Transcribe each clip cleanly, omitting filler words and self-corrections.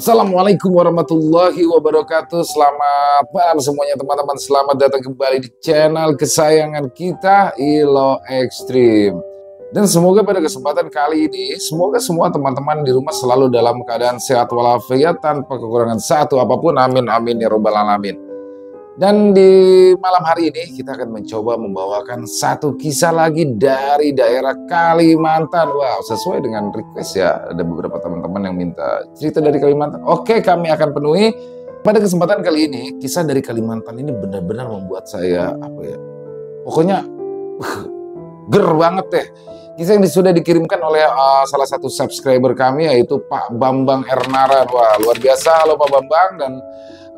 Assalamualaikum warahmatullahi wabarakatuh. Selamat malam semuanya teman-teman. Selamat datang kembali di channel kesayangan kita, Ilo Extreme. Dan semoga pada kesempatan kali ini, semoga semua teman-teman di rumah selalu dalam keadaan sehat walafiat tanpa kekurangan satu apapun. Amin amin ya robbal alamin. Dan di malam hari ini kita akan mencoba membawakan satu kisah lagi dari daerah Kalimantan. Wow, sesuai dengan request ya. Ada beberapa teman-teman yang minta cerita dari Kalimantan. Oke, kami akan penuhi. Pada kesempatan kali ini, kisah dari Kalimantan ini benar-benar membuat saya pokoknya ger banget deh. Kisah yang sudah dikirimkan oleh salah satu subscriber kami, yaitu Pak Bambang Ernaran. Wah, luar biasa loh Pak Bambang. Dan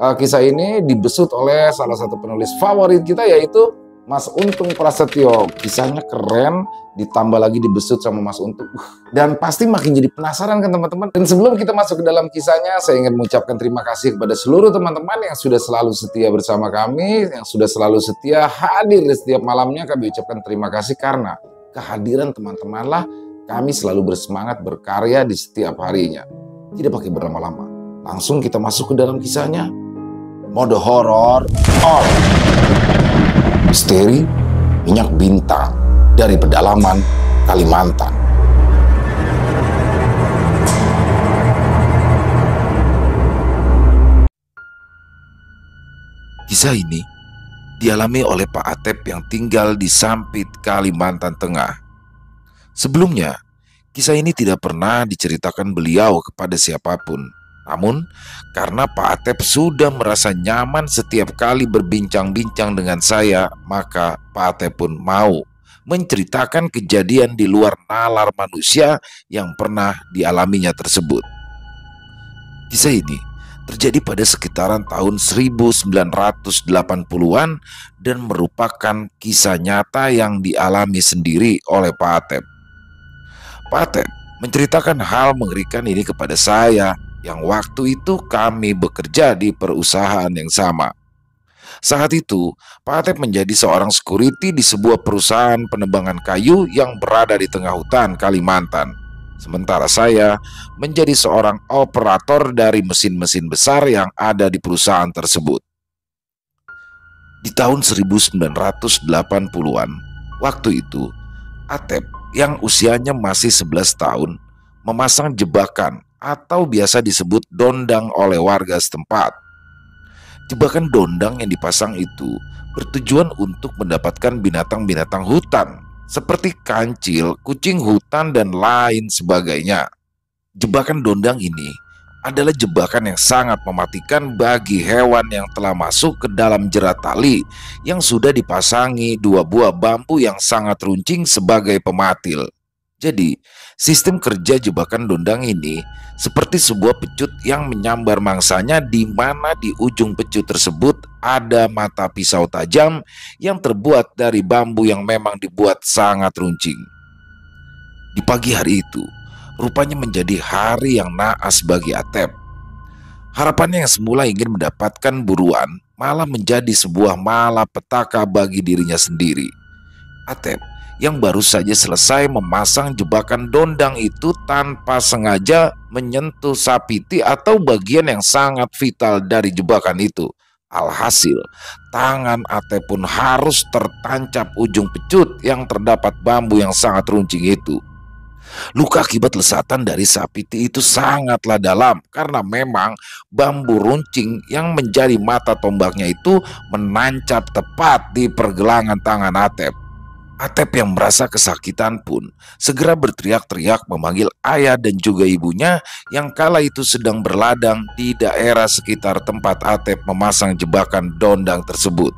kisah ini dibesut oleh salah satu penulis favorit kita, yaitu Mas Untung Prasetyo. Kisahnya keren, ditambah lagi dibesut sama Mas Untung. Dan pasti makin jadi penasaran kan teman-teman. Dan sebelum kita masuk ke dalam kisahnya, saya ingin mengucapkan terima kasih kepada seluruh teman-teman yang sudah selalu setia bersama kami, yang sudah selalu setia hadir di setiap malamnya. Kami ucapkan terima kasih karena kehadiran teman-temanlah kami selalu bersemangat berkarya di setiap harinya. Tidak pakai berlama-lama, langsung kita masuk ke dalam kisahnya. Mode horor on. Misteri minyak bintang dari pedalaman Kalimantan. Kisah ini dialami oleh Pak Atep yang tinggal di Sampit, Kalimantan Tengah. Sebelumnya, kisah ini tidak pernah diceritakan beliau kepada siapapun. Namun, karena Pak Atep sudah merasa nyaman setiap kali berbincang-bincang dengan saya, maka Pak Atep pun mau menceritakan kejadian di luar nalar manusia yang pernah dialaminya tersebut. Kisah ini terjadi pada sekitaran tahun 1980-an dan merupakan kisah nyata yang dialami sendiri oleh Pak Atep. Pak Atep menceritakan hal mengerikan ini kepada saya yang waktu itu kami bekerja di perusahaan yang sama. Saat itu, Pak Atep menjadi seorang security di sebuah perusahaan penebangan kayu yang berada di tengah hutan Kalimantan. Sementara saya menjadi seorang operator dari mesin-mesin besar yang ada di perusahaan tersebut. Di tahun 1980-an, waktu itu, Atep yang usianya masih 11 tahun memasang jebakan atau biasa disebut dondang oleh warga setempat. Jebakan dondang yang dipasang itu bertujuan untuk mendapatkan binatang-binatang hutan seperti kancil, kucing hutan, dan lain sebagainya. Jebakan dondang ini adalah jebakan yang sangat mematikan bagi hewan yang telah masuk ke dalam jerat tali yang sudah dipasangi dua buah bambu yang sangat runcing sebagai pematil. Jadi, sistem kerja jebakan dondang ini seperti sebuah pecut yang menyambar mangsanya, di mana di ujung pecut tersebut ada mata pisau tajam yang terbuat dari bambu yang memang dibuat sangat runcing. Di pagi hari itu, rupanya menjadi hari yang naas bagi Atep. Harapannya yang semula ingin mendapatkan buruan malah menjadi sebuah malapetaka bagi dirinya sendiri. Atep yang baru saja selesai memasang jebakan dondang itu tanpa sengaja menyentuh sapiti atau bagian yang sangat vital dari jebakan itu. Alhasil, tangan Atep pun harus tertancap ujung pecut yang terdapat bambu yang sangat runcing itu. Luka akibat lesatan dari sapiti itu sangatlah dalam karena memang bambu runcing yang menjadi mata tombaknya itu menancap tepat di pergelangan tangan Atep. Atep yang merasa kesakitan pun segera berteriak-teriak memanggil ayah dan juga ibunya yang kala itu sedang berladang di daerah sekitar tempat Atep memasang jebakan dondang tersebut.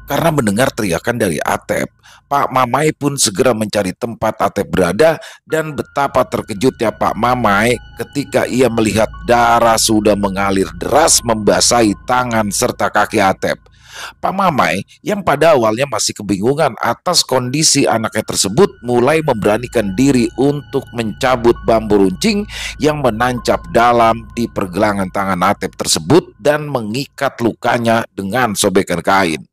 Karena mendengar teriakan dari Atep, Pak Mamai pun segera mencari tempat Atep berada, dan betapa terkejutnya Pak Mamai ketika ia melihat darah sudah mengalir deras membasahi tangan serta kaki Atep. Pak Mamai yang pada awalnya masih kebingungan atas kondisi anaknya tersebut mulai memberanikan diri untuk mencabut bambu runcing yang menancap dalam di pergelangan tangan Atep tersebut dan mengikat lukanya dengan sobekan kain.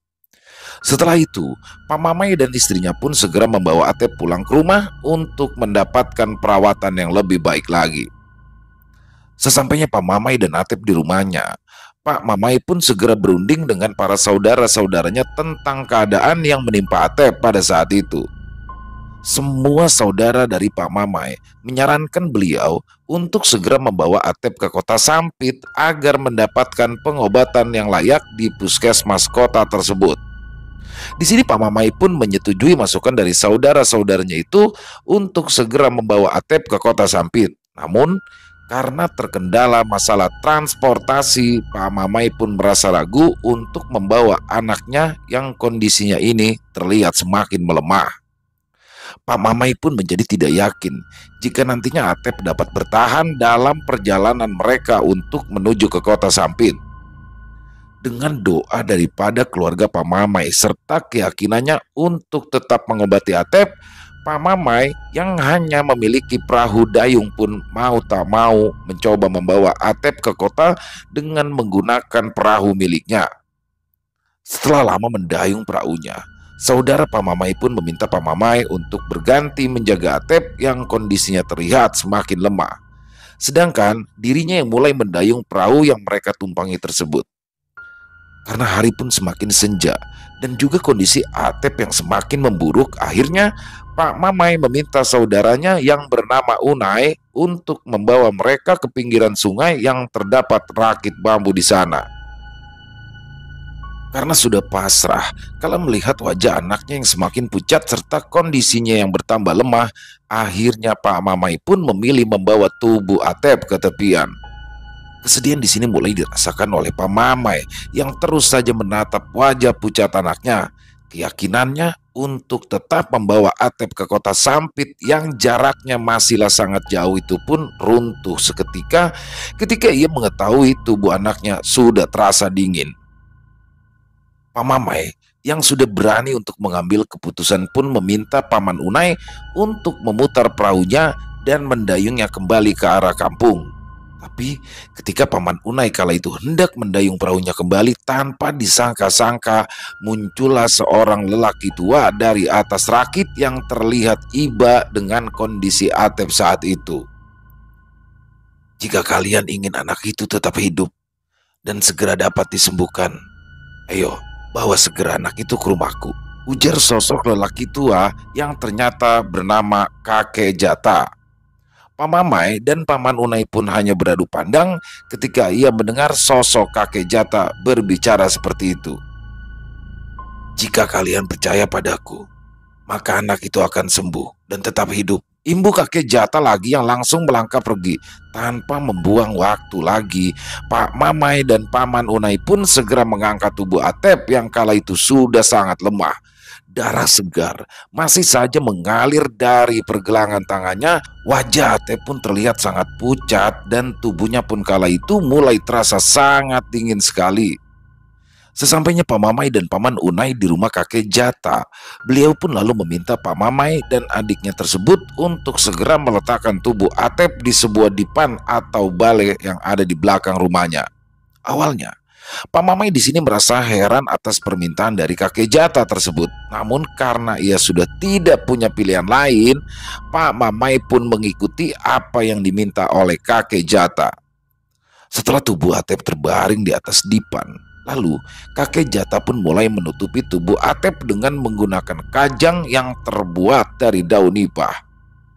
Setelah itu, Pak Mamai dan istrinya pun segera membawa Atep pulang ke rumah untuk mendapatkan perawatan yang lebih baik lagi. Sesampainya Pak Mamai dan Atep di rumahnya, Pak Mamai pun segera berunding dengan para saudara-saudaranya tentang keadaan yang menimpa Atep pada saat itu. Semua saudara dari Pak Mamai menyarankan beliau untuk segera membawa Atep ke kota Sampit agar mendapatkan pengobatan yang layak di puskesmas kota tersebut. Di sini Pak Mamai pun menyetujui masukan dari saudara-saudaranya itu untuk segera membawa Atep ke kota Sampit. Namun, karena terkendala masalah transportasi, Pak Mamai pun merasa ragu untuk membawa anaknya yang kondisinya ini terlihat semakin melemah. Pak Mamai pun menjadi tidak yakin jika nantinya Atep dapat bertahan dalam perjalanan mereka untuk menuju ke kota Sampit. Dengan doa daripada keluarga Pak Mamai serta keyakinannya untuk tetap mengobati Atep, Pak Mamai yang hanya memiliki perahu dayung pun mau tak mau mencoba membawa Atep ke kota dengan menggunakan perahu miliknya. Setelah lama mendayung perahunya, saudara Pak Mamai pun meminta Pak Mamai untuk berganti menjaga Atep yang kondisinya terlihat semakin lemah. Sedangkan dirinya yang mulai mendayung perahu yang mereka tumpangi tersebut. Karena hari pun semakin senja dan juga kondisi Atep yang semakin memburuk, akhirnya Pak Mamai meminta saudaranya yang bernama Unai untuk membawa mereka ke pinggiran sungai yang terdapat rakit bambu di sana. Karena sudah pasrah kalau melihat wajah anaknya yang semakin pucat serta kondisinya yang bertambah lemah, akhirnya Pak Mamai pun memilih membawa tubuh Atep ke tepian. Kesedihan di sini mulai dirasakan oleh Pak Mamai yang terus saja menatap wajah pucat anaknya. Keyakinannya untuk tetap membawa Atep ke kota Sampit yang jaraknya masihlah sangat jauh itu pun runtuh seketika ketika ia mengetahui tubuh anaknya sudah terasa dingin. Pak Mamai yang sudah berani untuk mengambil keputusan pun meminta Paman Unai untuk memutar perahunya dan mendayungnya kembali ke arah kampung. Tapi ketika Paman Unai kala itu hendak mendayung perahunya kembali, tanpa disangka-sangka muncullah seorang lelaki tua dari atas rakit yang terlihat iba dengan kondisi Atep saat itu. "Jika kalian ingin anak itu tetap hidup dan segera dapat disembuhkan, ayo bawa segera anak itu ke rumahku," ujar sosok lelaki tua yang ternyata bernama Kakek Jata. Pak Mamai dan Paman Unai pun hanya beradu pandang ketika ia mendengar sosok Kakek Jata berbicara seperti itu. "Jika kalian percaya padaku, maka anak itu akan sembuh dan tetap hidup," imbu Kakek Jata lagi yang langsung melangkah pergi. Tanpa membuang waktu lagi, Pak Mamai dan Paman Unai pun segera mengangkat tubuh Atep yang kala itu sudah sangat lemah. Darah segar masih saja mengalir dari pergelangan tangannya. Wajah Atep pun terlihat sangat pucat dan tubuhnya pun kala itu mulai terasa sangat dingin sekali. Sesampainya Pak Mamai dan Paman Unai di rumah Kakek Jata, beliau pun lalu meminta Pak Mamai dan adiknya tersebut untuk segera meletakkan tubuh Atep di sebuah dipan atau balai yang ada di belakang rumahnya. Awalnya, Pak Mamai di sini merasa heran atas permintaan dari Kakek Jata tersebut. Namun karena ia sudah tidak punya pilihan lain, Pak Mamai pun mengikuti apa yang diminta oleh Kakek Jata. Setelah tubuh Atep terbaring di atas dipan, lalu Kakek Jata pun mulai menutupi tubuh Atep dengan menggunakan kajang yang terbuat dari daun nipah.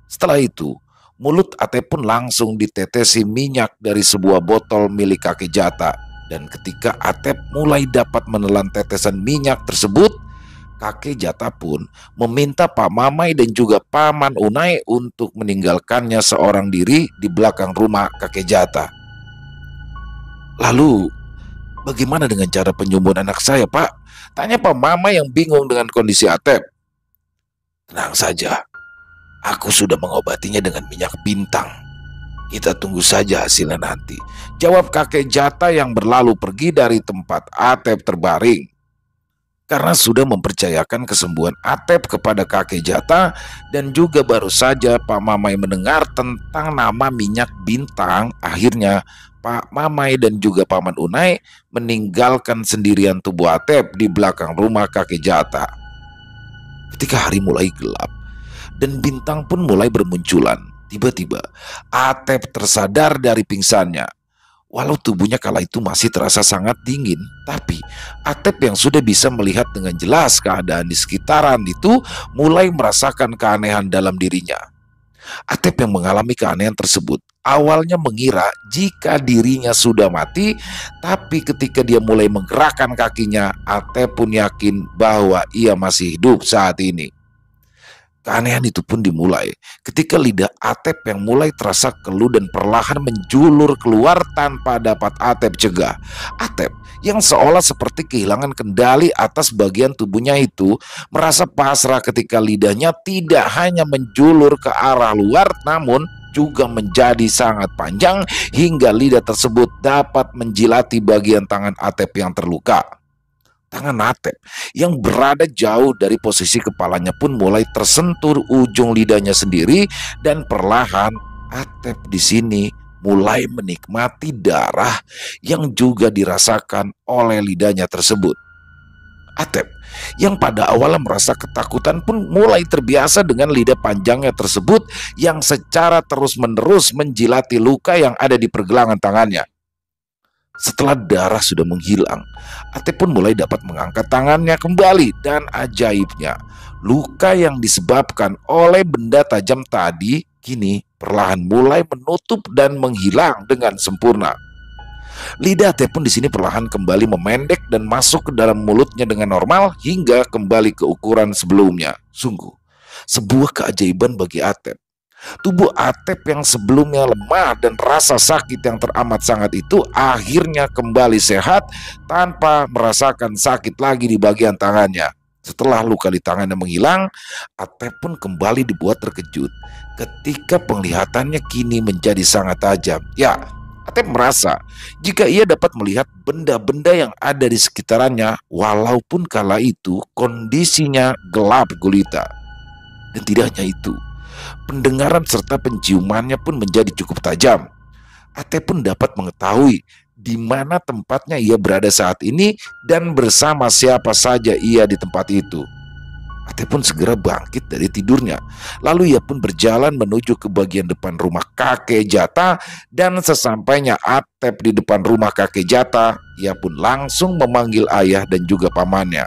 Setelah itu, mulut Atep pun langsung ditetesi minyak dari sebuah botol milik Kakek Jata. Dan ketika Atep mulai dapat menelan tetesan minyak tersebut, Kakek Jata pun meminta Pak Mamai dan juga Paman Unai untuk meninggalkannya seorang diri di belakang rumah Kakek Jata. "Lalu, bagaimana dengan cara penyembuhan anak saya, Pak?" tanya Pak Mamai yang bingung dengan kondisi Atep. "Tenang saja, aku sudah mengobatinya dengan minyak bintang. Kita tunggu saja hasilnya nanti," jawab Kakek Jata yang berlalu pergi dari tempat Atep terbaring. Karena sudah mempercayakan kesembuhan Atep kepada Kakek Jata dan juga baru saja Pak Mamai mendengar tentang nama minyak bintang, akhirnya Pak Mamai dan juga Paman Unai meninggalkan sendirian tubuh Atep di belakang rumah Kakek Jata. Ketika hari mulai gelap dan bintang pun mulai bermunculan, Tiba-tiba, Atep tersadar dari pingsannya. Walau tubuhnya kala itu masih terasa sangat dingin, tapi Atep yang sudah bisa melihat dengan jelas keadaan di sekitaran itu mulai merasakan keanehan dalam dirinya. Atep yang mengalami keanehan tersebut awalnya mengira jika dirinya sudah mati, tapi ketika dia mulai menggerakkan kakinya, Atep pun yakin bahwa ia masih hidup saat ini. Keanehan itu pun dimulai ketika lidah Atep yang mulai terasa keluh dan perlahan menjulur keluar tanpa dapat Atep cegah. Atep yang seolah seperti kehilangan kendali atas bagian tubuhnya itu merasa pasrah ketika lidahnya tidak hanya menjulur ke arah luar, namun juga menjadi sangat panjang hingga lidah tersebut dapat menjilati bagian tangan Atep yang terluka. Tangan Atep yang berada jauh dari posisi kepalanya pun mulai tersentuh ujung lidahnya sendiri, dan perlahan Atep di sini mulai menikmati darah yang juga dirasakan oleh lidahnya tersebut. Atep yang pada awalnya merasa ketakutan pun mulai terbiasa dengan lidah panjangnya tersebut yang secara terus-menerus menjilati luka yang ada di pergelangan tangannya. Setelah darah sudah menghilang, Atep pun mulai dapat mengangkat tangannya kembali, dan ajaibnya, luka yang disebabkan oleh benda tajam tadi kini perlahan mulai menutup dan menghilang dengan sempurna. Lidah Atep pun di sini perlahan kembali memendek dan masuk ke dalam mulutnya dengan normal hingga kembali ke ukuran sebelumnya. Sungguh sebuah keajaiban bagi Atep. Tubuh Atep yang sebelumnya lemah dan rasa sakit yang teramat sangat itu akhirnya kembali sehat tanpa merasakan sakit lagi di bagian tangannya. Setelah luka di tangannya menghilang, Atep pun kembali dibuat terkejut ketika penglihatannya kini menjadi sangat tajam. Ya, Atep merasa jika ia dapat melihat benda-benda yang ada di sekitarannya walaupun kala itu kondisinya gelap gulita. Dan tidak hanya itu, pendengaran serta penciumannya pun menjadi cukup tajam. Atep pun dapat mengetahui di mana tempatnya ia berada saat ini dan bersama siapa saja ia di tempat itu. Atep pun segera bangkit dari tidurnya. Lalu ia pun berjalan menuju ke bagian depan rumah kakek Jata, dan sesampainya Atep di depan rumah kakek Jata, ia pun langsung memanggil ayah dan juga pamannya.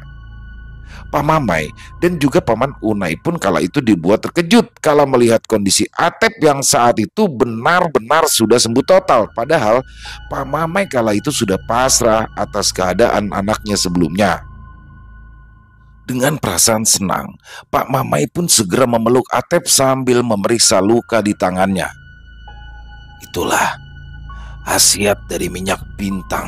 Pamamai dan juga paman Unai pun kala itu dibuat terkejut kala melihat kondisi Atep yang saat itu benar-benar sudah sembuh total. Padahal Pamamai kala itu sudah pasrah atas keadaan anaknya sebelumnya. Dengan perasaan senang, Pak Mamai pun segera memeluk Atep sambil memeriksa luka di tangannya. Itulah khasiat dari minyak bintang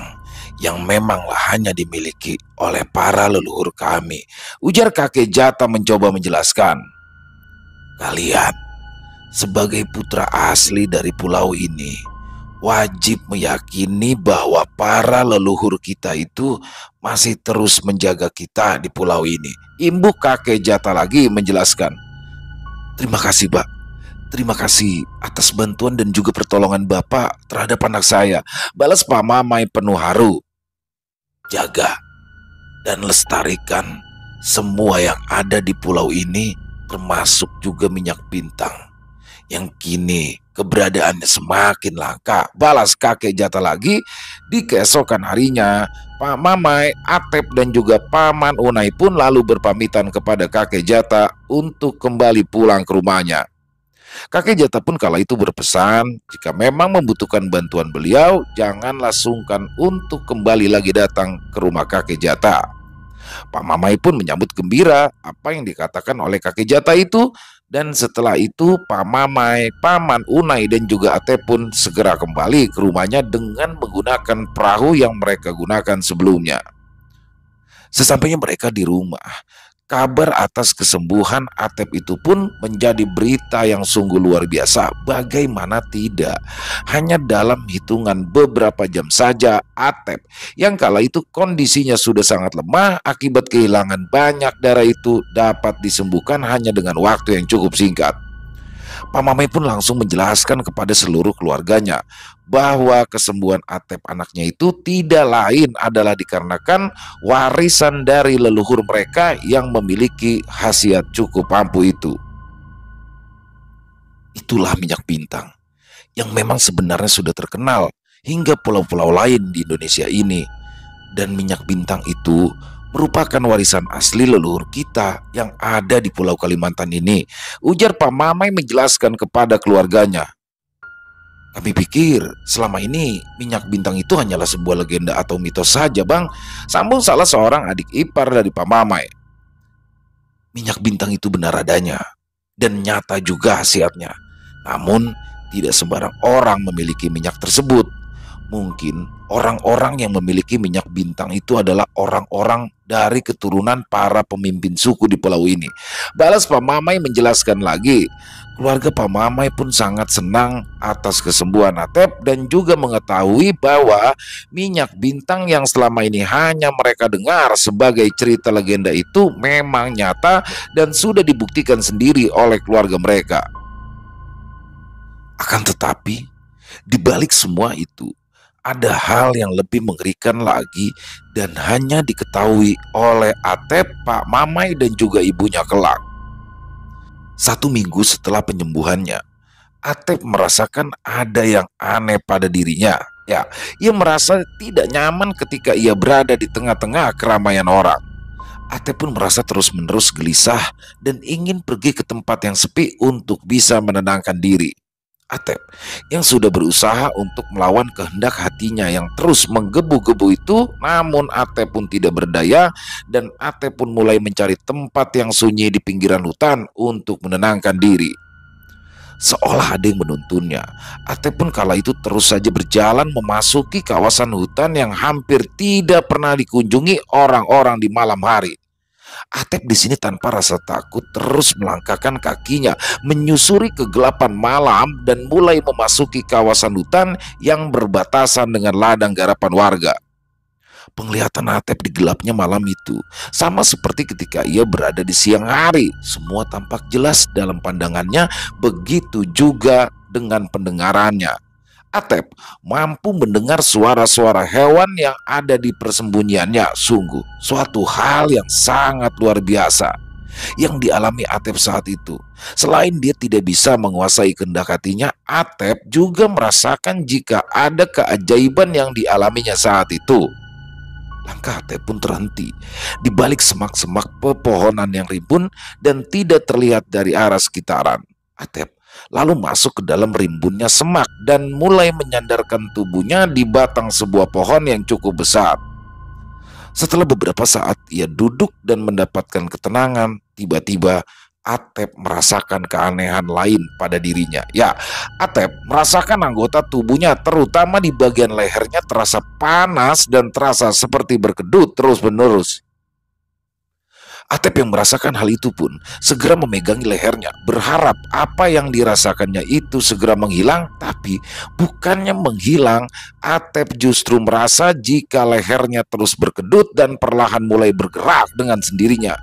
yang memanglah hanya dimiliki oleh para leluhur kami, ujar kakek Jata mencoba menjelaskan. Kalian sebagai putra asli dari pulau ini wajib meyakini bahwa para leluhur kita itu masih terus menjaga kita di pulau ini. Imbuk kakek Jata lagi menjelaskan. Terima kasih, Pak. Terima kasih atas bantuan dan juga pertolongan Bapak terhadap anak saya, balas Pak Mamai penuh haru. Jaga dan lestarikan semua yang ada di pulau ini, termasuk juga minyak bintang yang kini keberadaannya semakin langka, balas kakek Jata lagi. Di keesokan harinya, Pak Mamai, Atep dan juga Paman Unai pun lalu berpamitan kepada kakek Jata untuk kembali pulang ke rumahnya. Kakek Jata pun kala itu berpesan jika memang membutuhkan bantuan beliau, janganlah sungkan untuk kembali lagi datang ke rumah kakek Jata. Pak Mamai pun menyambut gembira apa yang dikatakan oleh kakek Jata itu, dan setelah itu Pak Mamai, Paman Unai dan juga Atep pun segera kembali ke rumahnya dengan menggunakan perahu yang mereka gunakan sebelumnya. Sesampainya mereka di rumah, kabar atas kesembuhan Atep itu pun menjadi berita yang sungguh luar biasa. Bagaimana tidak, hanya dalam hitungan beberapa jam saja Atep yang kala itu kondisinya sudah sangat lemah akibat kehilangan banyak darah itu dapat disembuhkan hanya dengan waktu yang cukup singkat. Pak Mamai pun langsung menjelaskan kepada seluruh keluarganya bahwa kesembuhan Atep anaknya itu tidak lain adalah dikarenakan warisan dari leluhur mereka yang memiliki khasiat cukup ampuh itu. Itulah minyak bintang yang memang sebenarnya sudah terkenal hingga pulau-pulau lain di Indonesia ini. Dan minyak bintang itu merupakan warisan asli leluhur kita yang ada di Pulau Kalimantan ini, ujar Pak Mamai menjelaskan kepada keluarganya. Kami pikir selama ini minyak bintang itu hanyalah sebuah legenda atau mitos saja, Bang, sambung salah seorang adik ipar dari Pak Mamai. Minyak bintang itu benar adanya dan nyata juga khasiatnya. Namun tidak sembarang orang memiliki minyak tersebut. Mungkin orang-orang yang memiliki minyak bintang itu adalah orang-orang dari keturunan para pemimpin suku di pulau ini. Balas Pak Mamai menjelaskan lagi. Keluarga Pak Mamai pun sangat senang atas kesembuhan Atep dan juga mengetahui bahwa minyak bintang yang selama ini hanya mereka dengar sebagai cerita legenda itu memang nyata dan sudah dibuktikan sendiri oleh keluarga mereka. Akan tetapi, di balik semua itu, ada hal yang lebih mengerikan lagi dan hanya diketahui oleh Atep, Pak Mamai, dan juga ibunya kelak. 1 minggu setelah penyembuhannya, Atep merasakan ada yang aneh pada dirinya. Ya, ia merasa tidak nyaman ketika ia berada di tengah-tengah keramaian orang. Atep pun merasa terus-menerus gelisah dan ingin pergi ke tempat yang sepi untuk bisa menenangkan diri. Atep yang sudah berusaha untuk melawan kehendak hatinya yang terus menggebu-gebu itu, namun Atep pun tidak berdaya dan Atep pun mulai mencari tempat yang sunyi di pinggiran hutan untuk menenangkan diri. Seolah ada yang menuntunnya, Atep pun kala itu terus saja berjalan memasuki kawasan hutan yang hampir tidak pernah dikunjungi orang-orang di malam hari. Atep di sini tanpa rasa takut terus melangkahkan kakinya menyusuri kegelapan malam dan mulai memasuki kawasan hutan yang berbatasan dengan ladang garapan warga. Penglihatan Atep di gelapnya malam itu sama seperti ketika ia berada di siang hari. Semua tampak jelas dalam pandangannya, begitu juga dengan pendengarannya. Atep mampu mendengar suara-suara hewan yang ada di persembunyiannya. Sungguh suatu hal yang sangat luar biasa yang dialami Atep saat itu. Selain dia tidak bisa menguasai kehendak hatinya, Atep juga merasakan jika ada keajaiban yang dialaminya saat itu. Langkah Atep pun terhenti di balik semak-semak pepohonan yang rimbun dan tidak terlihat dari arah sekitaran. Atep lalu masuk ke dalam rimbunnya semak dan mulai menyandarkan tubuhnya di batang sebuah pohon yang cukup besar. Setelah beberapa saat ia duduk dan mendapatkan ketenangan, tiba-tiba Atep merasakan keanehan lain pada dirinya. Ya, Atep merasakan anggota tubuhnya terutama di bagian lehernya terasa panas dan terasa seperti berkedut terus-menerus. Atep yang merasakan hal itu pun segera memegangi lehernya, berharap apa yang dirasakannya itu segera menghilang. Tapi bukannya menghilang, Atep justru merasa jika lehernya terus berkedut dan perlahan mulai bergerak dengan sendirinya.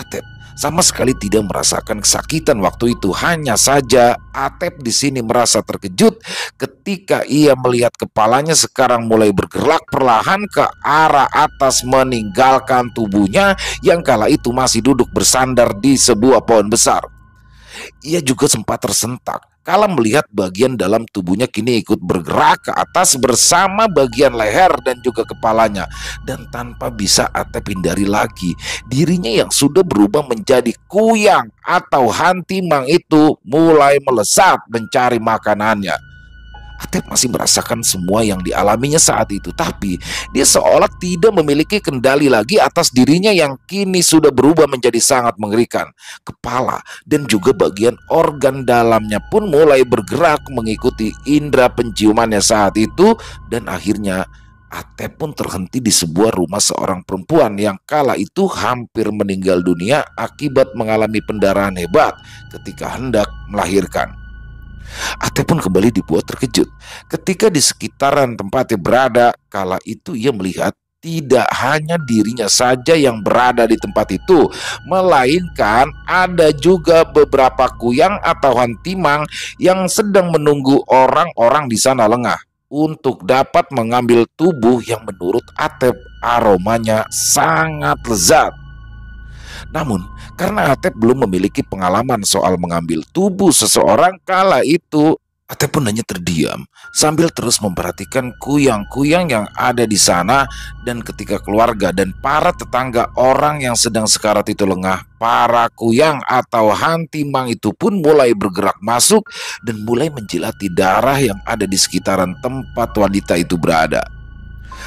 Atep sama sekali tidak merasakan kesakitan waktu itu. Hanya saja Atep di sini merasa terkejut ketika ia melihat kepalanya sekarang mulai bergerak perlahan ke arah atas meninggalkan tubuhnya yang kala itu masih duduk bersandar di sebuah pohon besar. Ia juga sempat tersentak kala melihat bagian dalam tubuhnya kini ikut bergerak ke atas bersama bagian leher dan juga kepalanya. Dan tanpa bisa Atep hindari lagi, dirinya yang sudah berubah menjadi kuyang atau hantimang itu mulai melesat mencari makanannya. Atep masih merasakan semua yang dialaminya saat itu, tapi dia seolah tidak memiliki kendali lagi atas dirinya yang kini sudah berubah menjadi sangat mengerikan. Kepala dan juga bagian organ dalamnya pun mulai bergerak mengikuti indera penciumannya saat itu. Dan akhirnya Atep pun terhenti di sebuah rumah seorang perempuan yang kala itu hampir meninggal dunia akibat mengalami pendarahan hebat ketika hendak melahirkan. Atep pun kembali dibuat terkejut ketika di sekitaran tempatnya berada. Kala itu ia melihat tidak hanya dirinya saja yang berada di tempat itu, melainkan ada juga beberapa kuyang atau hantimang yang sedang menunggu orang-orang di sana lengah untuk dapat mengambil tubuh yang menurut Atep aromanya sangat lezat. Namun, karena Atep belum memiliki pengalaman soal mengambil tubuh seseorang kala itu, Atep pun hanya terdiam sambil terus memperhatikan kuyang-kuyang yang ada di sana. Dan ketika keluarga dan para tetangga orang yang sedang sekarat itu lengah, para kuyang atau hantimang itu pun mulai bergerak masuk dan mulai menjilati darah yang ada di sekitaran tempat wanita itu berada.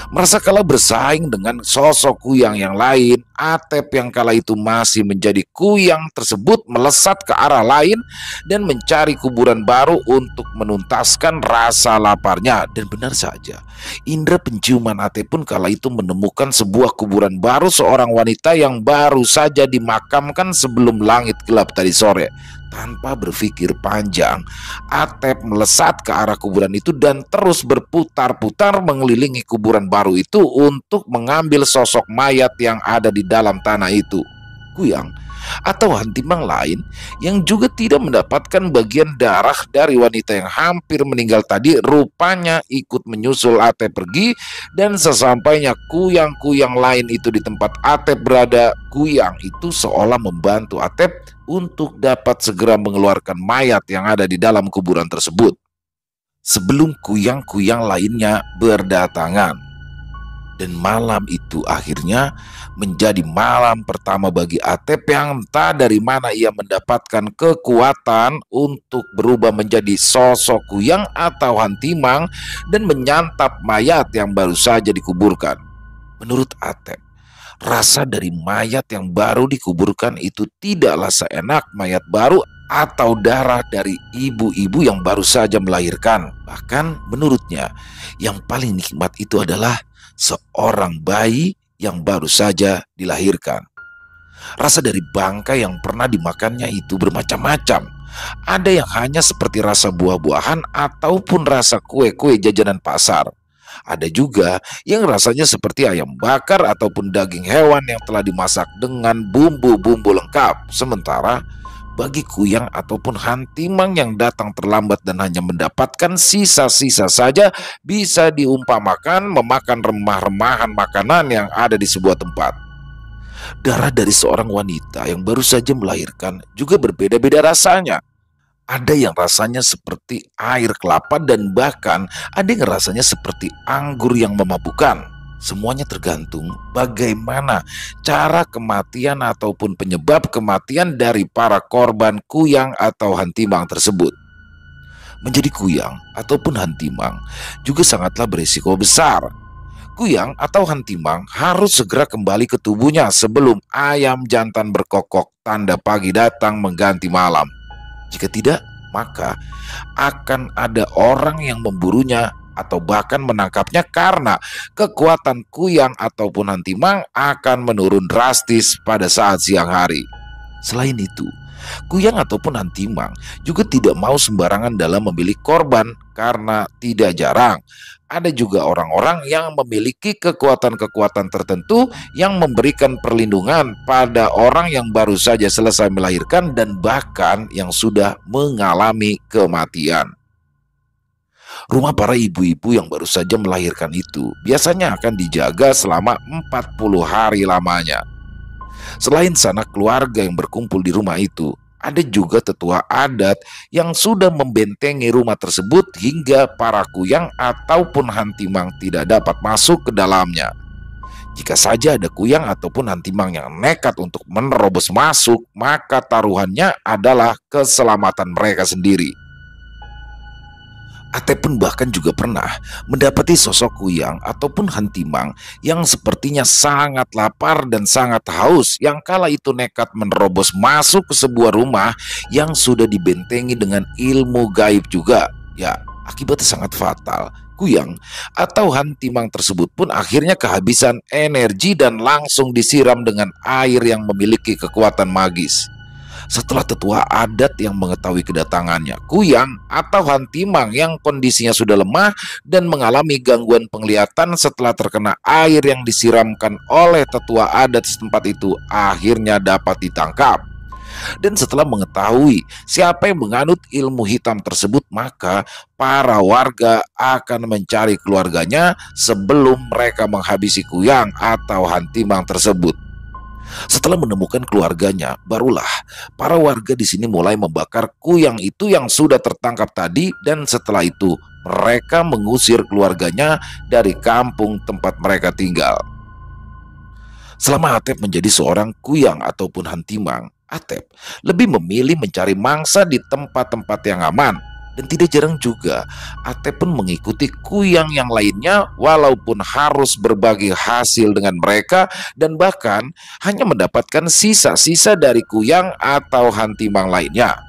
Merasa kalah bersaing dengan sosok kuyang yang lain, Atep yang kala itu masih menjadi kuyang tersebut melesat ke arah lain dan mencari kuburan baru untuk menuntaskan rasa laparnya. Dan benar saja, indera penciuman Atep pun kala itu menemukan sebuah kuburan baru seorang wanita yang baru saja dimakamkan sebelum langit gelap tadi sore. Tanpa berpikir panjang, Atep melesat ke arah kuburan itu dan terus berputar-putar mengelilingi kuburan baru itu untuk mengambil sosok mayat yang ada di dalam tanah itu. Kuyang atau hantimang lain yang juga tidak mendapatkan bagian darah dari wanita yang hampir meninggal tadi rupanya ikut menyusul Atep pergi. Dan sesampainya kuyang-kuyang lain itu di tempat Atep berada, kuyang itu seolah membantu Atep untuk dapat segera mengeluarkan mayat yang ada di dalam kuburan tersebut sebelum kuyang-kuyang lainnya berdatangan. Dan malam itu akhirnya menjadi malam pertama bagi Atep yang entah dari mana ia mendapatkan kekuatan untuk berubah menjadi sosok kuyang atau hantimang dan menyantap mayat yang baru saja dikuburkan. Menurut Atep, rasa dari mayat yang baru dikuburkan itu tidaklah seenak mayat baru atau darah dari ibu-ibu yang baru saja melahirkan. Bahkan menurutnya, yang paling nikmat itu adalah seorang bayi yang baru saja dilahirkan. Rasa dari bangkai yang pernah dimakannya itu bermacam-macam. Ada yang hanya seperti rasa buah-buahan ataupun rasa kue-kue jajanan pasar. Ada juga yang rasanya seperti ayam bakar ataupun daging hewan yang telah dimasak dengan bumbu-bumbu lengkap. Sementara bagi kuyang ataupun hantimang yang datang terlambat dan hanya mendapatkan sisa-sisa saja, bisa diumpamakan memakan remah-remahan makanan yang ada di sebuah tempat. Darah dari seorang wanita yang baru saja melahirkan juga berbeda-beda rasanya. Ada yang rasanya seperti air kelapa dan bahkan ada yang rasanya seperti anggur yang memabukkan. Semuanya tergantung bagaimana cara kematian ataupun penyebab kematian dari para korban kuyang atau hantimang tersebut. Menjadi kuyang ataupun hantimang juga sangatlah berisiko besar. Kuyang atau hantimang harus segera kembali ke tubuhnya sebelum ayam jantan berkokok, tanda pagi datang mengganti malam. Jika tidak, maka akan ada orang yang memburunya atau bahkan menangkapnya karena kekuatan kuyang ataupun hantimang akan menurun drastis pada saat siang hari. Selain itu, kuyang ataupun hantimang juga tidak mau sembarangan dalam memilih korban karena tidak jarang ada juga orang-orang yang memiliki kekuatan-kekuatan tertentu yang memberikan perlindungan pada orang yang baru saja selesai melahirkan dan bahkan yang sudah mengalami kematian. Rumah para ibu-ibu yang baru saja melahirkan itu biasanya akan dijaga selama 40 hari lamanya. Selain sanak keluarga yang berkumpul di rumah itu, ada juga tetua adat yang sudah membentengi rumah tersebut hingga para kuyang ataupun hantimang tidak dapat masuk ke dalamnya. Jika saja ada kuyang ataupun hantimang yang nekat untuk menerobos masuk, maka taruhannya adalah keselamatan mereka sendiri. Atep pun bahkan juga pernah mendapati sosok kuyang ataupun hantimang yang sepertinya sangat lapar dan sangat haus, yang kala itu nekat menerobos masuk ke sebuah rumah yang sudah dibentengi dengan ilmu gaib juga. Ya, akibatnya sangat fatal. Kuyang atau hantimang tersebut pun akhirnya kehabisan energi dan langsung disiram dengan air yang memiliki kekuatan magis. Setelah tetua adat yang mengetahui kedatangannya, kuyang atau hantimang yang kondisinya sudah lemah dan mengalami gangguan penglihatan setelah terkena air yang disiramkan oleh tetua adat setempat itu akhirnya dapat ditangkap. Dan setelah mengetahui siapa yang menganut ilmu hitam tersebut, maka para warga akan mencari keluarganya sebelum mereka menghabisi kuyang atau hantimang tersebut. Setelah menemukan keluarganya, barulah para warga di sini mulai membakar kuyang itu yang sudah tertangkap tadi, dan setelah itu mereka mengusir keluarganya dari kampung tempat mereka tinggal. Selama Atep menjadi seorang kuyang ataupun hantimang, Atep lebih memilih mencari mangsa di tempat-tempat yang aman. Dan tidak jarang juga Atep pun mengikuti kuyang yang lainnya walaupun harus berbagi hasil dengan mereka, dan bahkan hanya mendapatkan sisa-sisa dari kuyang atau hantimang lainnya.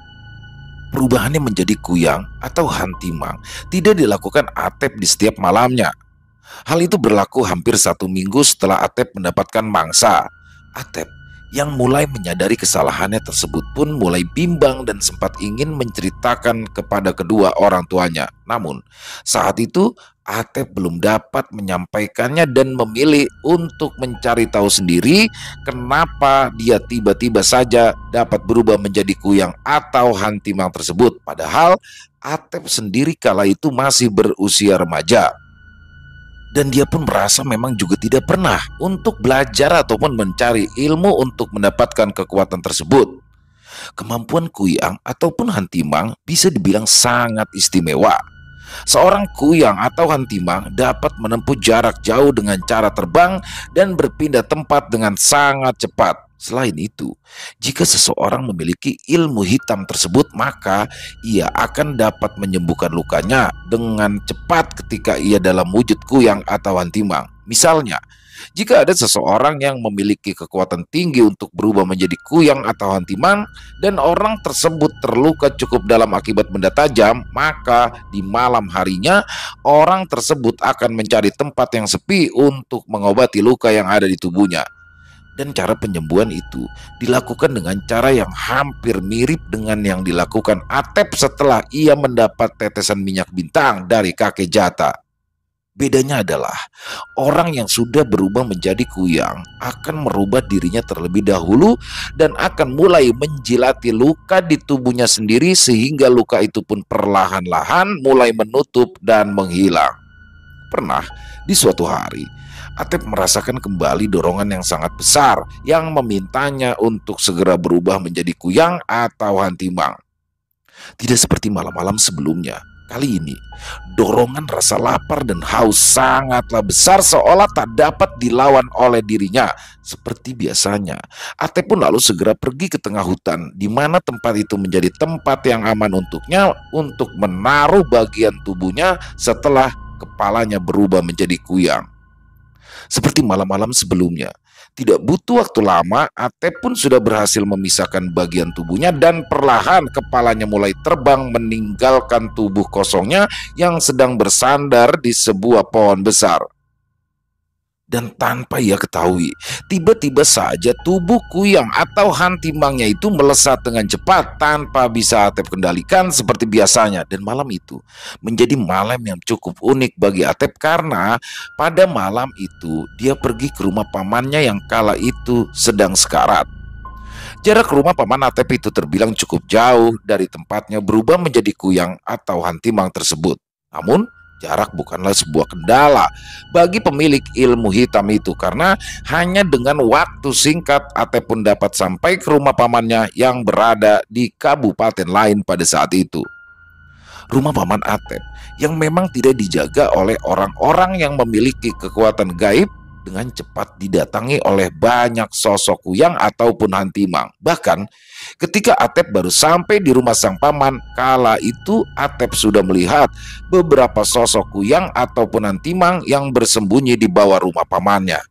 Perubahannya menjadi kuyang atau hantimang tidak dilakukan Atep di setiap malamnya. Hal itu berlaku hampir 1 minggu setelah Atep mendapatkan mangsa. Atep yang mulai menyadari kesalahannya tersebut pun mulai bimbang dan sempat ingin menceritakan kepada kedua orang tuanya. Namun saat itu Atep belum dapat menyampaikannya dan memilih untuk mencari tahu sendiri kenapa dia tiba-tiba saja dapat berubah menjadi kuyang atau hantimang tersebut. Padahal Atep sendiri kala itu masih berusia remaja. Dan dia pun merasa memang juga tidak pernah untuk belajar ataupun mencari ilmu untuk mendapatkan kekuatan tersebut. Kemampuan kuyang ataupun hantimang bisa dibilang sangat istimewa. Seorang kuyang atau hantimang dapat menempuh jarak jauh dengan cara terbang dan berpindah tempat dengan sangat cepat. Selain itu, jika seseorang memiliki ilmu hitam tersebut, maka ia akan dapat menyembuhkan lukanya dengan cepat ketika ia dalam wujud kuyang atau hantimang. Misalnya, jika ada seseorang yang memiliki kekuatan tinggi untuk berubah menjadi kuyang atau hantimang dan orang tersebut terluka cukup dalam akibat benda tajam, maka di malam harinya orang tersebut akan mencari tempat yang sepi untuk mengobati luka yang ada di tubuhnya. Dan cara penyembuhan itu dilakukan dengan cara yang hampir mirip dengan yang dilakukan Atep setelah ia mendapat tetesan minyak bintang dari kakek Jata. Bedanya adalah orang yang sudah berubah menjadi kuyang akan merubah dirinya terlebih dahulu dan akan mulai menjilati luka di tubuhnya sendiri sehingga luka itu pun perlahan-lahan mulai menutup dan menghilang. Pernah di suatu hari Atep merasakan kembali dorongan yang sangat besar yang memintanya untuk segera berubah menjadi kuyang atau hantimang. Tidak seperti malam-malam sebelumnya. Kali ini, dorongan rasa lapar dan haus sangatlah besar seolah tak dapat dilawan oleh dirinya. Seperti biasanya, Atep pun lalu segera pergi ke tengah hutan, di mana tempat itu menjadi tempat yang aman untuknya untuk menaruh bagian tubuhnya setelah kepalanya berubah menjadi kuyang. Seperti malam-malam sebelumnya, tidak butuh waktu lama, Atep pun sudah berhasil memisahkan bagian tubuhnya dan perlahan kepalanya mulai terbang meninggalkan tubuh kosongnya yang sedang bersandar di sebuah pohon besar. Dan tanpa ia ketahui, tiba-tiba saja tubuh kuyang atau hantimangnya itu melesat dengan cepat tanpa bisa Atep kendalikan seperti biasanya. Dan malam itu menjadi malam yang cukup unik bagi Atep karena pada malam itu dia pergi ke rumah pamannya yang kala itu sedang sekarat. Jarak rumah paman Atep itu terbilang cukup jauh dari tempatnya berubah menjadi kuyang atau hantimang tersebut. Namun jarak bukanlah sebuah kendala bagi pemilik ilmu hitam itu karena hanya dengan waktu singkat Atep pun dapat sampai ke rumah pamannya yang berada di kabupaten lain pada saat itu. Rumah paman Atep yang memang tidak dijaga oleh orang-orang yang memiliki kekuatan gaib dengan cepat didatangi oleh banyak sosok kuyang ataupun hantimang. Bahkan ketika Atep baru sampai di rumah sang paman, kala itu Atep sudah melihat beberapa sosok kuyang ataupun hantimang yang bersembunyi di bawah rumah pamannya.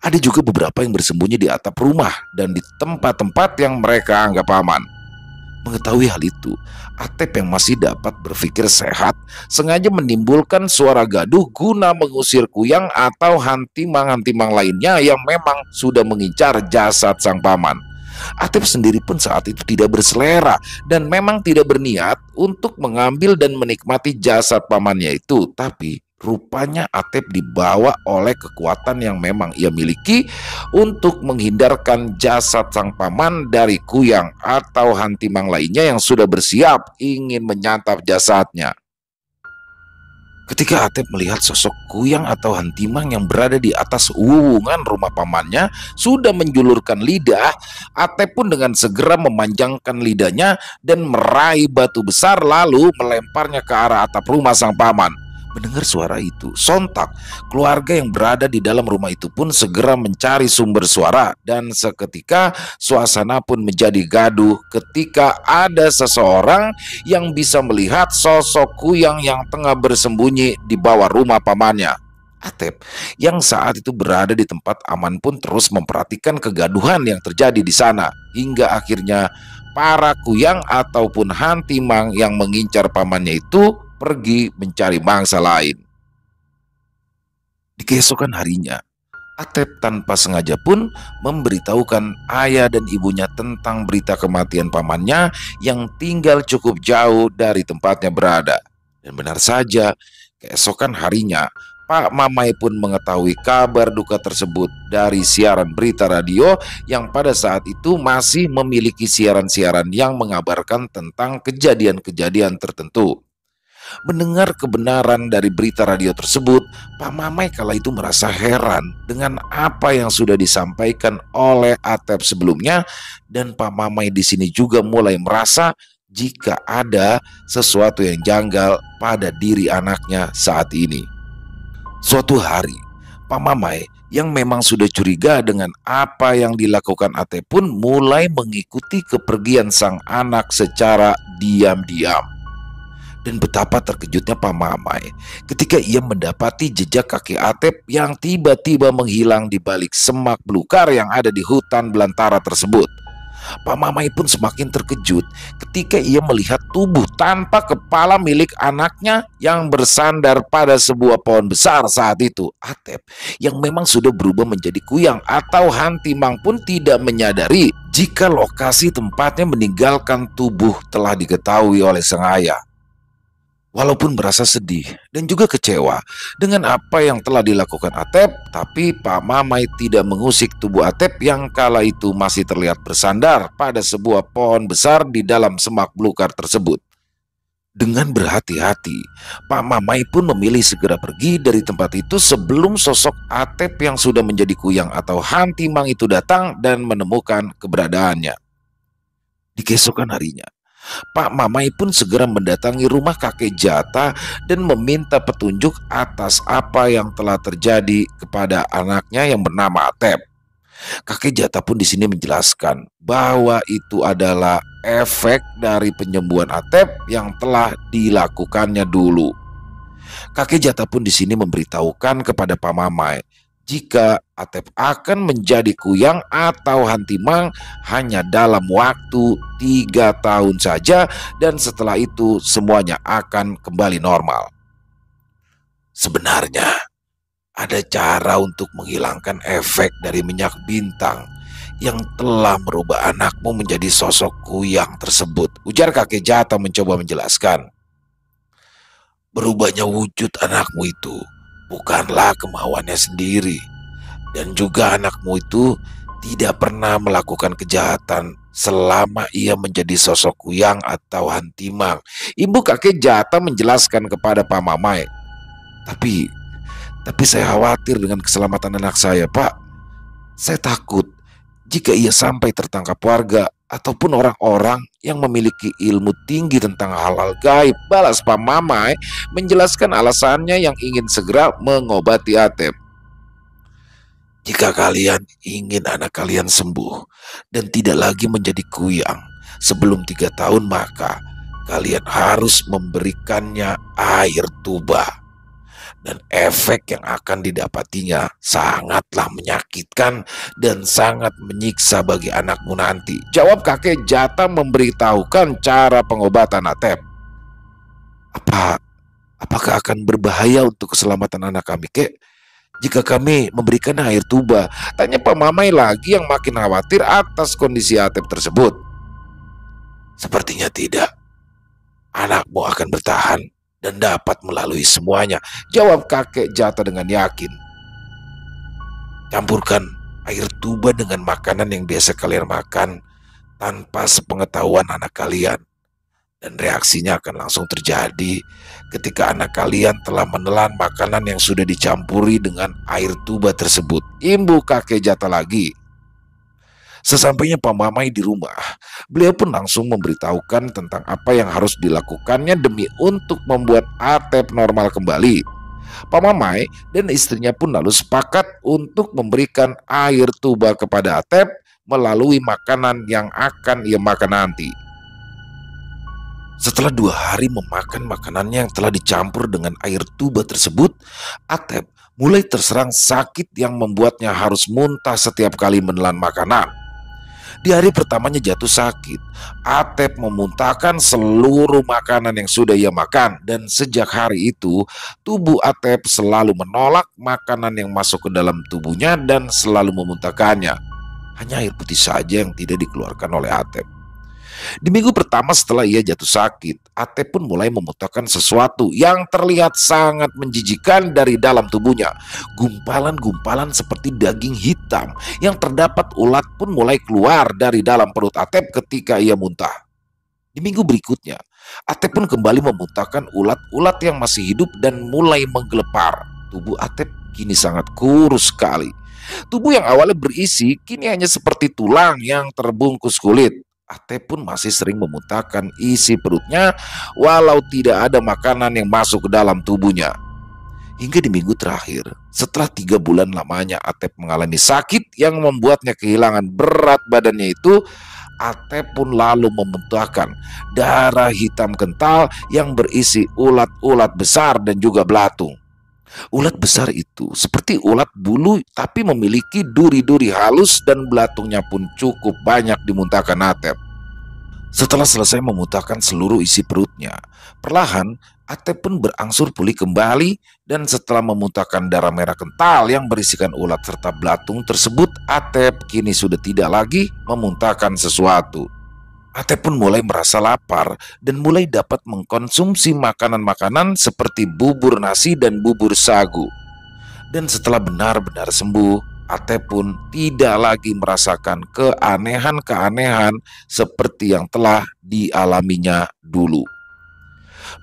Ada juga beberapa yang bersembunyi di atap rumah dan di tempat-tempat yang mereka anggap aman. Mengetahui hal itu, Atep yang masih dapat berpikir sehat sengaja menimbulkan suara gaduh guna mengusir kuyang atau hantimang-hantimang lainnya yang memang sudah mengincar jasad sang paman. Atep sendiri pun saat itu tidak berselera dan memang tidak berniat untuk mengambil dan menikmati jasad pamannya itu. Tapi rupanya Atep dibawa oleh kekuatan yang memang ia miliki untuk menghindarkan jasad sang paman dari kuyang atau hantimang lainnya yang sudah bersiap ingin menyantap jasadnya. Ketika Atep melihat sosok Kuyang atau Hantimang yang berada di atas uwungan rumah pamannya sudah menjulurkan lidah, Atep pun dengan segera memanjangkan lidahnya dan meraih batu besar lalu melemparnya ke arah atap rumah sang paman. Mendengar suara itu, sontak keluarga yang berada di dalam rumah itu pun segera mencari sumber suara dan seketika suasana pun menjadi gaduh ketika ada seseorang yang bisa melihat sosok Kuyang yang tengah bersembunyi di bawah rumah pamannya. Atep yang saat itu berada di tempat aman pun terus memperhatikan kegaduhan yang terjadi di sana hingga akhirnya para Kuyang ataupun Hantimang yang mengincar pamannya itu pergi mencari mangsa lain. Di keesokan harinya, Atep tanpa sengaja pun memberitahukan ayah dan ibunya tentang berita kematian pamannya yang tinggal cukup jauh dari tempatnya berada. Dan benar saja, keesokan harinya, Pak Mamai pun mengetahui kabar duka tersebut dari siaran berita radio yang pada saat itu masih memiliki siaran-siaran yang mengabarkan tentang kejadian-kejadian tertentu. Mendengar kebenaran dari berita radio tersebut, Pak Mamai kala itu merasa heran dengan apa yang sudah disampaikan oleh Atep sebelumnya dan Pak Mamai di sini juga mulai merasa jika ada sesuatu yang janggal pada diri anaknya saat ini. Suatu hari, Pak Mamai yang memang sudah curiga dengan apa yang dilakukan Atep pun mulai mengikuti kepergian sang anak secara diam-diam. Dan betapa terkejutnya Pak Mamai ketika ia mendapati jejak kaki Atep yang tiba-tiba menghilang di balik semak belukar yang ada di hutan belantara tersebut. Pak Mamai pun semakin terkejut ketika ia melihat tubuh tanpa kepala milik anaknya yang bersandar pada sebuah pohon besar saat itu. Atep yang memang sudah berubah menjadi Kuyang atau Hantimang pun tidak menyadari jika lokasi tempatnya meninggalkan tubuh telah diketahui oleh sang ayah. Walaupun merasa sedih dan juga kecewa dengan apa yang telah dilakukan Atep, tapi Pak Mamai tidak mengusik tubuh Atep yang kala itu masih terlihat bersandar pada sebuah pohon besar di dalam semak belukar tersebut. Dengan berhati-hati, Pak Mamai pun memilih segera pergi dari tempat itu sebelum sosok Atep yang sudah menjadi Kuyang atau Hantimang itu datang dan menemukan keberadaannya. Di keesokan harinya, Pak Mamai pun segera mendatangi rumah kakek Jata dan meminta petunjuk atas apa yang telah terjadi kepada anaknya yang bernama Atep. Kakek Jata pun di sini menjelaskan bahwa itu adalah efek dari penyembuhan Atep yang telah dilakukannya dulu. Kakek Jata pun di sini memberitahukan kepada Pak Mamai jika Atep akan menjadi Kuyang atau Hantimang hanya dalam waktu 3 tahun saja dan setelah itu semuanya akan kembali normal. Sebenarnya ada cara untuk menghilangkan efek dari minyak bintang yang telah merubah anakmu menjadi sosok Kuyang tersebut, ujar kakek Jata mencoba menjelaskan. Berubahnya wujud anakmu itu bukanlah kemauannya sendiri, dan juga anakmu itu tidak pernah melakukan kejahatan selama ia menjadi sosok Kuyang atau Hantimang. Ibu kakek Jata menjelaskan kepada Pak Mamai. Tapi saya khawatir dengan keselamatan anak saya, Pak. Saya takut jika ia sampai tertangkap warga ataupun orang-orang yang memiliki ilmu tinggi tentang hal-hal gaib, balas Pak Mamai menjelaskan alasannya yang ingin segera mengobati Atep. Jika kalian ingin anak kalian sembuh dan tidak lagi menjadi Kuyang sebelum 3 tahun, maka kalian harus memberikannya air tuba. Dan efek yang akan didapatinya sangatlah menyakitkan dan sangat menyiksa bagi anakmu nanti, jawab kakek Jata memberitahukan cara pengobatan Atep. Apakah akan berbahaya untuk keselamatan anak kami, kek, jika kami memberikan air tuba? Tanya Pak Mamai lagi yang makin khawatir atas kondisi Atep tersebut. Sepertinya tidak. Anakmu akan bertahan dan dapat melalui semuanya, jawab kakek Jata dengan yakin. Campurkan air tuba dengan makanan yang biasa kalian makan tanpa sepengetahuan anak kalian. Dan reaksinya akan langsung terjadi ketika anak kalian telah menelan makanan yang sudah dicampuri dengan air tuba tersebut. Imbu kakek Jata lagi. Sesampainya Pak Mamai di rumah, beliau pun langsung memberitahukan tentang apa yang harus dilakukannya demi untuk membuat Atep normal kembali. Pak Mamai dan istrinya pun lalu sepakat untuk memberikan air tuba kepada Atep melalui makanan yang akan ia makan nanti. Setelah 2 hari memakan makanannya yang telah dicampur dengan air tuba tersebut, Atep mulai terserang sakit yang membuatnya harus muntah setiap kali menelan makanan. Di hari pertamanya jatuh sakit, Atep memuntahkan seluruh makanan yang sudah ia makan, dan sejak hari itu tubuh Atep selalu menolak makanan yang masuk ke dalam tubuhnya dan selalu memuntahkannya. Hanya air putih saja yang tidak dikeluarkan oleh Atep. Di minggu pertama setelah ia jatuh sakit, Atep pun mulai memuntahkan sesuatu yang terlihat sangat menjijikan dari dalam tubuhnya. Gumpalan-gumpalan seperti daging hitam yang terdapat ulat pun mulai keluar dari dalam perut Atep ketika ia muntah. Di minggu berikutnya, Atep pun kembali memuntahkan ulat-ulat yang masih hidup dan mulai menggelepar. Tubuh Atep kini sangat kurus sekali. Tubuh yang awalnya berisi kini hanya seperti tulang yang terbungkus kulit. Atep pun masih sering memuntahkan isi perutnya walau tidak ada makanan yang masuk ke dalam tubuhnya. Hingga di minggu terakhir, setelah 3 bulan lamanya Atep mengalami sakit yang membuatnya kehilangan berat badannya itu, Atep pun lalu memuntahkan darah hitam kental yang berisi ulat-ulat besar dan juga belatung. Ulat besar itu seperti ulat bulu tapi memiliki duri-duri halus dan belatungnya pun cukup banyak dimuntahkan Atep. Setelah selesai memuntahkan seluruh isi perutnya, perlahan Atep pun berangsur pulih kembali, dan setelah memuntahkan darah merah kental yang berisikan ulat serta belatung tersebut, Atep kini sudah tidak lagi memuntahkan sesuatu. Atep pun mulai merasa lapar dan mulai dapat mengkonsumsi makanan-makanan seperti bubur nasi dan bubur sagu. Dan setelah benar-benar sembuh, Atep pun tidak lagi merasakan keanehan-keanehan seperti yang telah dialaminya dulu.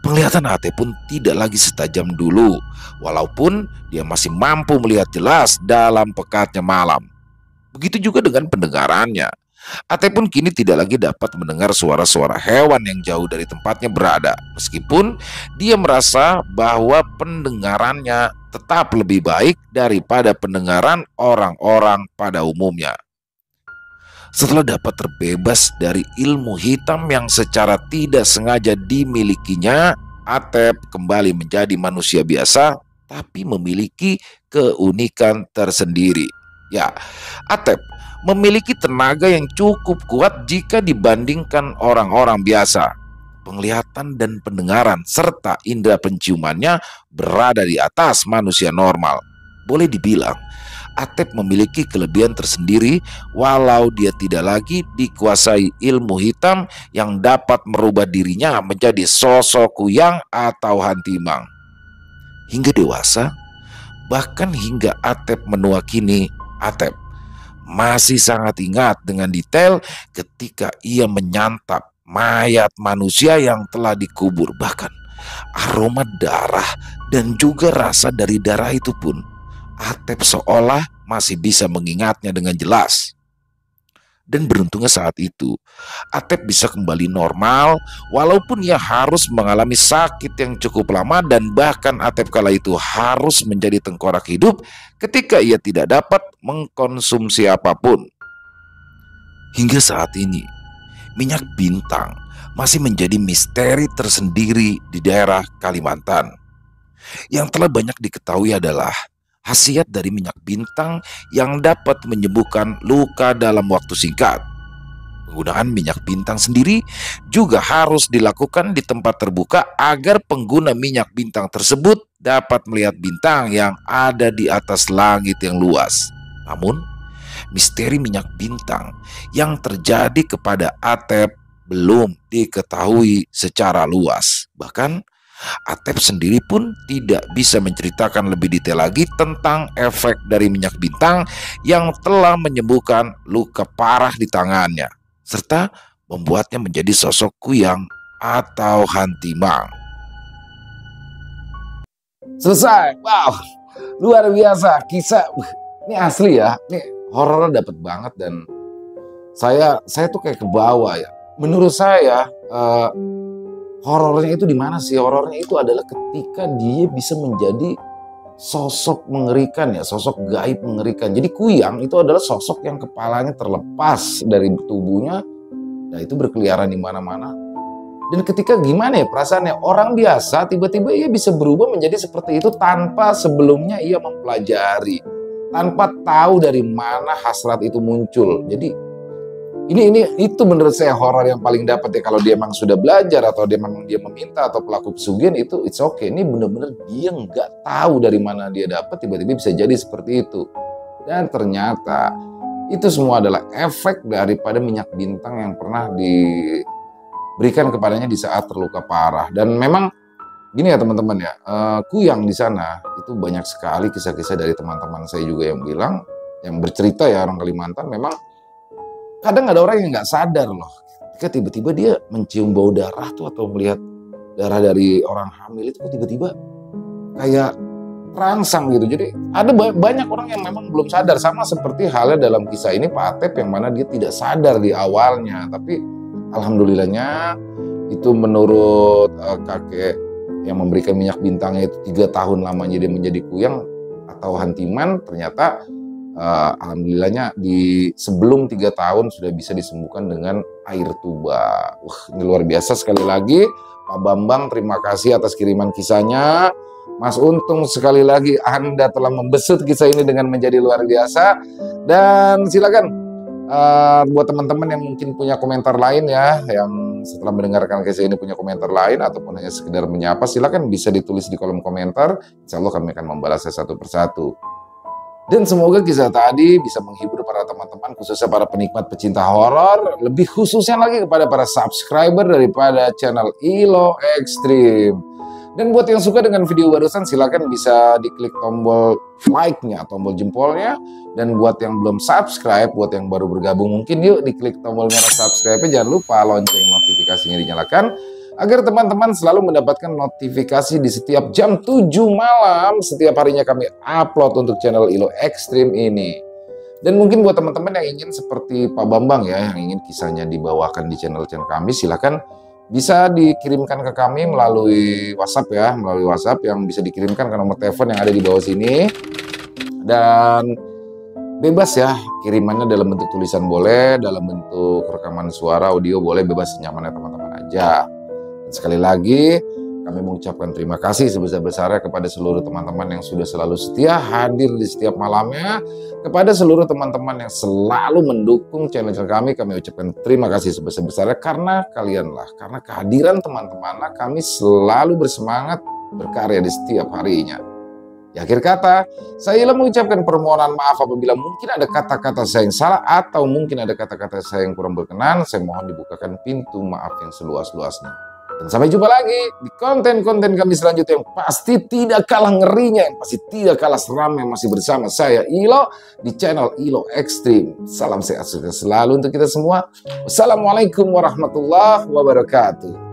Penglihatan Atep pun tidak lagi setajam dulu, walaupun dia masih mampu melihat jelas dalam pekatnya malam. Begitu juga dengan pendengarannya. Atep pun kini tidak lagi dapat mendengar suara-suara hewan yang jauh dari tempatnya berada, meskipun dia merasa bahwa pendengarannya tetap lebih baik daripada pendengaran orang-orang pada umumnya. Setelah dapat terbebas dari ilmu hitam yang secara tidak sengaja dimilikinya, Atep kembali menjadi manusia biasa tapi memiliki keunikan tersendiri. Ya, Atep memiliki tenaga yang cukup kuat jika dibandingkan orang-orang biasa. Penglihatan dan pendengaran serta indera penciumannya berada di atas manusia normal. Boleh dibilang, Atep memiliki kelebihan tersendiri walau dia tidak lagi dikuasai ilmu hitam yang dapat merubah dirinya menjadi sosok kuyang atau hantimang. Hingga dewasa, bahkan hingga Atep menua kini, Atep masih sangat ingat dengan detail ketika ia menyantap mayat manusia yang telah dikubur. Bahkan aroma darah dan juga rasa dari darah itu pun Atep seolah masih bisa mengingatnya dengan jelas. Dan beruntungnya saat itu Atep bisa kembali normal walaupun ia harus mengalami sakit yang cukup lama, dan bahkan Atep kala itu harus menjadi tengkorak hidup ketika ia tidak dapat mengkonsumsi apapun. Hingga saat ini minyak bintang masih menjadi misteri tersendiri di daerah Kalimantan. Yang telah banyak diketahui adalah khasiat dari minyak bintang yang dapat menyembuhkan luka dalam waktu singkat. Penggunaan minyak bintang sendiri juga harus dilakukan di tempat terbuka agar pengguna minyak bintang tersebut dapat melihat bintang yang ada di atas langit yang luas. Namun, misteri minyak bintang yang terjadi kepada Atep belum diketahui secara luas. Bahkan Atep sendiri pun tidak bisa menceritakan lebih detail lagi tentang efek dari minyak bintang yang telah menyembuhkan luka parah di tangannya, serta membuatnya menjadi sosok kuyang atau hantimang. Selesai. Wow, luar biasa kisah. Ini asli ya, ini horornya dapet banget dan saya tuh kayak ke bawah ya. Menurut saya horornya itu di mana sih? Horornya itu adalah ketika dia bisa menjadi sosok mengerikan ya, sosok gaib mengerikan. Jadi kuyang itu adalah sosok yang kepalanya terlepas dari tubuhnya, nah itu berkeliaran di mana-mana. Dan ketika gimana ya perasaannya orang biasa tiba-tiba ia bisa berubah menjadi seperti itu tanpa sebelumnya ia mempelajari, tanpa tahu dari mana hasrat itu muncul. Jadi itu menurut saya horor yang paling dapat ya, kalau dia memang sudah belajar atau dia memang dia meminta atau pelaku pesugihan itu it's okay. Ini benar-benar dia nggak tahu dari mana dia dapat, tiba-tiba bisa jadi seperti itu. Dan ternyata itu semua adalah efek daripada minyak bintang yang pernah diberikan kepadanya di saat terluka parah. Dan memang gini ya teman-teman ya, kuyang di sana itu banyak sekali kisah-kisah dari teman-teman saya juga yang bilang, yang bercerita ya orang Kalimantan, memang kadang ada orang yang nggak sadar loh, ketika tiba-tiba dia mencium bau darah tuh atau melihat darah dari orang hamil itu tiba-tiba kayak terangsang gitu. Jadi ada banyak orang yang memang belum sadar, sama seperti halnya dalam kisah ini Pak Atep yang mana dia tidak sadar di awalnya, tapi alhamdulillahnya itu menurut kakek yang memberikan minyak bintangnya itu 3 tahun lamanya dia menjadi kuyang atau hantiman, ternyata alhamdulillahnya di sebelum 3 tahun sudah bisa disembuhkan dengan air tuba. Wah, ini luar biasa. Sekali lagi Pak Bambang, terima kasih atas kiriman kisahnya. Mas Untung, sekali lagi Anda telah membesut kisah ini dengan menjadi luar biasa. Dan silakan buat teman-teman yang mungkin punya komentar lain ya, yang setelah mendengarkan kisah ini punya komentar lain ataupun hanya sekedar menyapa, silakan bisa ditulis di kolom komentar. Insya Allah kami akan membalasnya satu persatu. Dan semoga kisah tadi bisa menghibur para teman-teman, khususnya para penikmat pecinta horor, lebih khususnya lagi kepada para subscriber daripada channel ILO Extreme. Dan buat yang suka dengan video barusan, silakan bisa diklik tombol like-nya, tombol jempolnya. Dan buat yang belum subscribe, buat yang baru bergabung, mungkin yuk diklik tombol merah subscribe-nya. Jangan lupa lonceng notifikasinya dinyalakan, agar teman-teman selalu mendapatkan notifikasi di setiap jam 7 malam setiap harinya kami upload untuk channel ILO Extreme ini. Dan mungkin buat teman-teman yang ingin seperti Pak Bambang ya, yang ingin kisahnya dibawakan di channel-channel kami, silakan bisa dikirimkan ke kami melalui WhatsApp ya, melalui WhatsApp yang bisa dikirimkan ke nomor telepon yang ada di bawah sini. Dan bebas ya, kirimannya dalam bentuk tulisan boleh, dalam bentuk rekaman suara, audio boleh, bebas senyamannya teman-teman aja. Sekali lagi kami mengucapkan terima kasih sebesar-besarnya kepada seluruh teman-teman yang sudah selalu setia hadir di setiap malamnya. Kepada seluruh teman-teman yang selalu mendukung channel kami ucapkan terima kasih sebesar-besarnya, karena kalianlah, karena kehadiran teman-teman kami selalu bersemangat berkarya di setiap harinya. Di akhir kata, saya mengucapkan permohonan maaf apabila mungkin ada kata-kata saya yang salah atau mungkin ada kata-kata saya yang kurang berkenan. Saya mohon dibukakan pintu maaf yang seluas-luasnya. Dan sampai jumpa lagi di konten-konten kami selanjutnya yang pasti tidak kalah ngerinya, yang pasti tidak kalah seram, yang masih bersama saya ILO di channel ILO Extreme. Salam sehat selalu untuk kita semua. Wassalamualaikum warahmatullahi wabarakatuh.